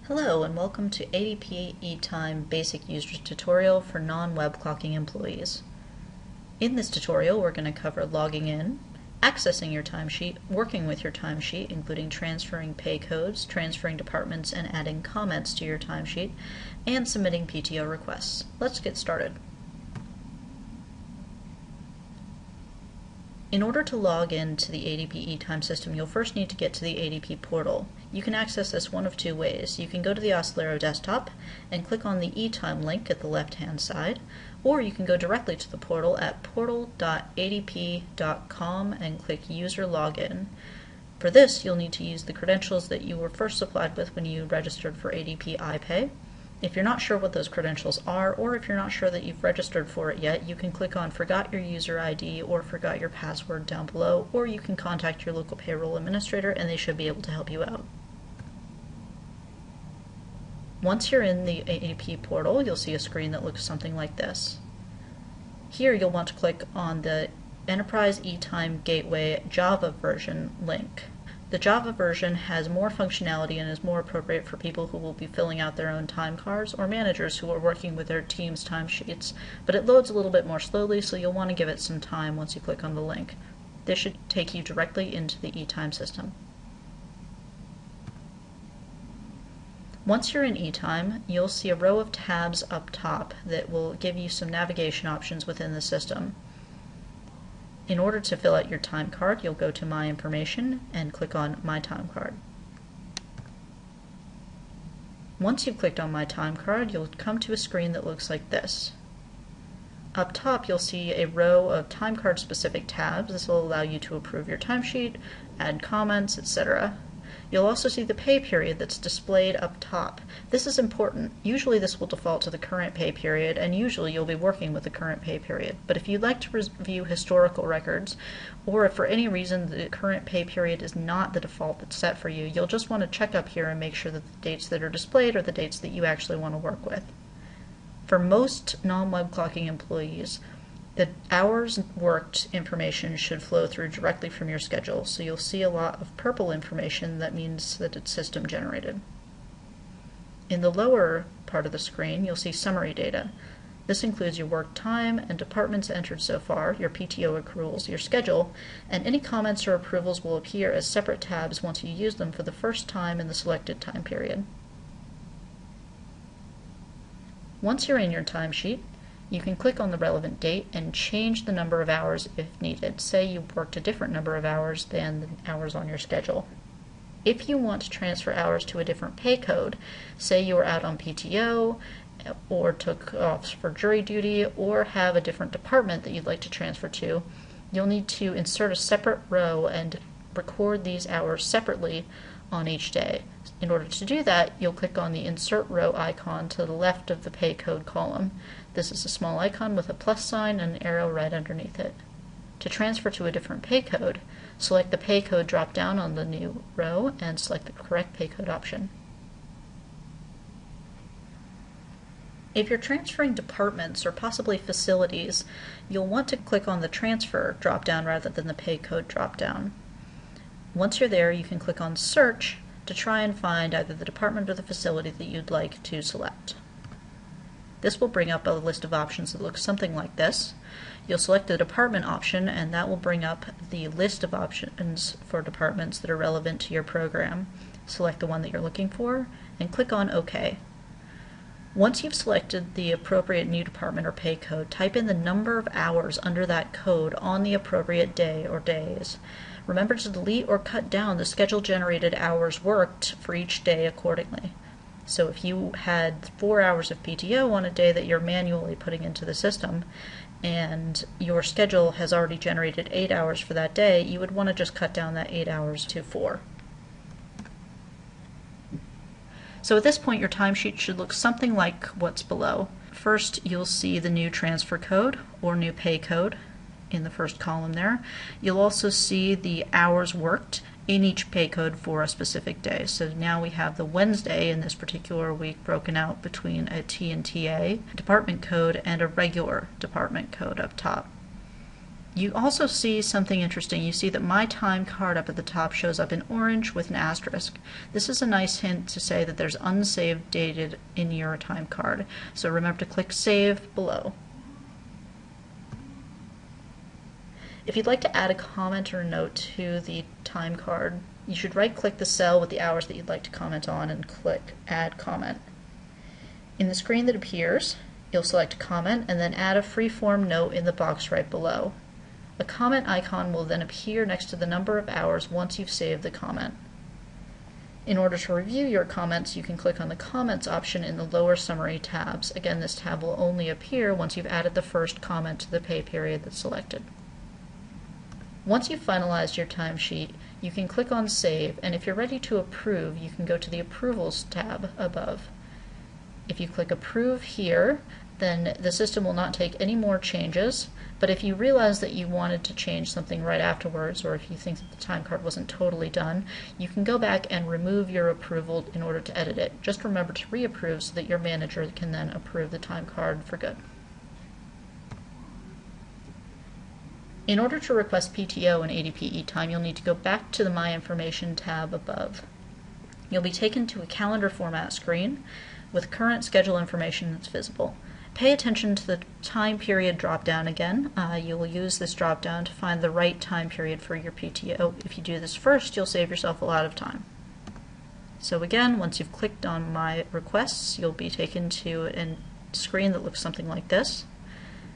Hello and welcome to ADP eTime Basic User Tutorial for non-Webclocking employees. In this tutorial, we're going to cover logging in, accessing your timesheet, working with your timesheet, including transferring pay codes, transferring departments, and adding comments to your timesheet, and submitting PTO requests. Let's get started. In order to log in to the ADP eTime system, you'll first need to get to the ADP portal. You can access this one of two ways. You can go to the Acelero desktop and click on the eTime link at the left-hand side, or you can go directly to the portal at portal.adp.com and click User Login. For this, you'll need to use the credentials that you were first supplied with when you registered for ADP iPay. If you're not sure what those credentials are, or if you're not sure that you've registered for it yet, you can click on Forgot Your User ID or Forgot Your Password down below, or you can contact your local payroll administrator and they should be able to help you out. Once you're in the ADP portal, you'll see a screen that looks something like this. Here you'll want to click on the Enterprise eTime Gateway Java version link. The Java version has more functionality and is more appropriate for people who will be filling out their own time cards or managers who are working with their team's timesheets, but it loads a little bit more slowly, so you'll want to give it some time once you click on the link. This should take you directly into the eTime system. Once you're in eTime, you'll see a row of tabs up top that will give you some navigation options within the system. In order to fill out your time card, you'll go to My Information and click on My Time Card. Once you've clicked on My Time Card, you'll come to a screen that looks like this. Up top, you'll see a row of time card specific tabs. This will allow you to approve your timesheet, add comments, etc. You'll also see the pay period that's displayed up top. This is important. Usually this will default to the current pay period, and usually you'll be working with the current pay period. But if you'd like to review historical records, or if for any reason the current pay period is not the default that's set for you, you'll just want to check up here and make sure that the dates that are displayed are the dates that you actually want to work with. For most non-Webclocking employees, the hours worked information should flow through directly from your schedule, so you'll see a lot of purple information. That means that it's system generated. In the lower part of the screen, you'll see summary data. This includes your work time and departments entered so far, your PTO accruals, your schedule, and any comments or approvals will appear as separate tabs once you use them for the first time in the selected time period. Once you're in your timesheet, you can click on the relevant date and change the number of hours if needed. Say you worked a different number of hours than the hours on your schedule. If you want to transfer hours to a different pay code, say you were out on PTO or took off for jury duty or have a different department that you'd like to transfer to, you'll need to insert a separate row and record these hours separately on each day. In order to do that, you'll click on the Insert Row icon to the left of the pay code column. This is a small icon with a plus sign and an arrow right underneath it. To transfer to a different pay code, select the pay code drop down on the new row and select the correct pay code option. If you're transferring departments or possibly facilities, you'll want to click on the Transfer drop down rather than the pay code drop down. Once you're there, you can click on Search to try and find either the department or the facility that you'd like to select. This will bring up a list of options that looks something like this. You'll select the department option and that will bring up the list of options for departments that are relevant to your program. Select the one that you're looking for and click on OK. Once you've selected the appropriate new department or pay code, type in the number of hours under that code on the appropriate day or days. Remember to delete or cut down the schedule-generated hours worked for each day accordingly. So if you had 4 hours of PTO on a day that you're manually putting into the system, and your schedule has already generated 8 hours for that day, you would want to just cut down that 8 hours to 4. So at this point, your timesheet should look something like what's below. First, you'll see the new transfer code or new pay code in the first column there. You'll also see the hours worked in each pay code for a specific day. So now we have the Wednesday in this particular week broken out between a T and TA department code and a regular department code up top. You also see something interesting. You see that my time card up at the top shows up in orange with an asterisk. This is a nice hint to say that there's unsaved data in your time card. So remember to click Save below. If you'd like to add a comment or a note to the time card, you should right-click the cell with the hours that you'd like to comment on and click Add Comment. In the screen that appears, you'll select Comment and then add a free-form note in the box right below. A comment icon will then appear next to the number of hours once you've saved the comment. In order to review your comments, you can click on the Comments option in the lower summary tabs. Again, this tab will only appear once you've added the first comment to the pay period that's selected. Once you've finalized your timesheet, you can click on Save, and if you're ready to approve, you can go to the Approvals tab above. If you click Approve here, then the system will not take any more changes, but if you realize that you wanted to change something right afterwards, or if you think that the time card wasn't totally done, you can go back and remove your approval in order to edit it. Just remember to reapprove so that your manager can then approve the time card for good. In order to request PTO in ADP eTime, you'll need to go back to the My Information tab above. You'll be taken to a calendar format screen with current schedule information that's visible. Pay attention to the time period drop-down again. You will use this drop-down to find the right time period for your PTO. If you do this first, you'll save yourself a lot of time. So again, once you've clicked on My Requests, you'll be taken to a screen that looks something like this.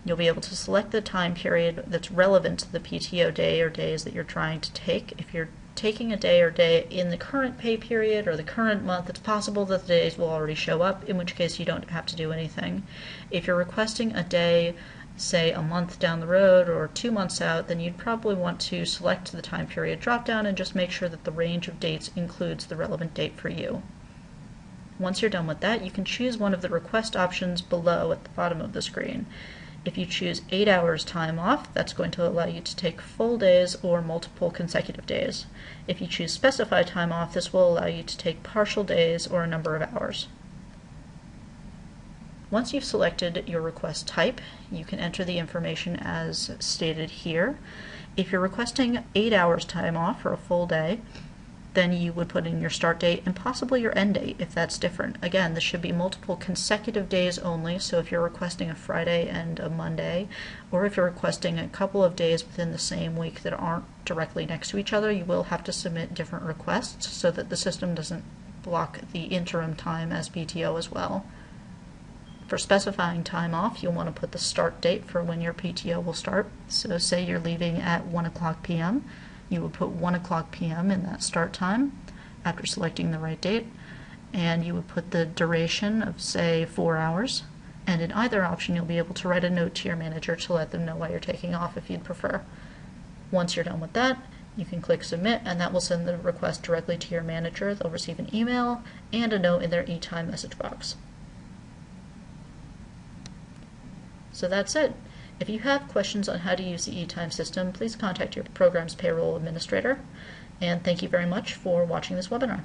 You'll be able to select the time period that's relevant to the PTO day or days that you're trying to take. If you're taking a day or day in the current pay period or the current month, it's possible that the days will already show up, in which case you don't have to do anything. If you're requesting a day, say a month down the road or 2 months out, then you'd probably want to select the time period drop-down and just make sure that the range of dates includes the relevant date for you. Once you're done with that, you can choose one of the request options below at the bottom of the screen. If you choose 8 hours time off, that's going to allow you to take full days or multiple consecutive days. If you choose specify time off, this will allow you to take partial days or a number of hours. Once you've selected your request type, you can enter the information as stated here. If you're requesting 8 hours time off for a full day, then you would put in your start date and possibly your end date if that's different. Again, this should be multiple consecutive days only, so if you're requesting a Friday and a Monday, or if you're requesting a couple of days within the same week that aren't directly next to each other, you will have to submit different requests so that the system doesn't block the interim time as PTO as well. For specifying time off, you'll want to put the start date for when your PTO will start. So say you're leaving at 1 o'clock p.m., you would put 1 o'clock p.m. in that start time after selecting the right date, and you would put the duration of, say, 4 hours, and in either option you'll be able to write a note to your manager to let them know why you're taking off if you'd prefer. Once you're done with that, you can click Submit, and that will send the request directly to your manager. They'll receive an email and a note in their eTime message box. So that's it. If you have questions on how to use the eTime system, please contact your program's payroll administrator. And thank you very much for watching this webinar.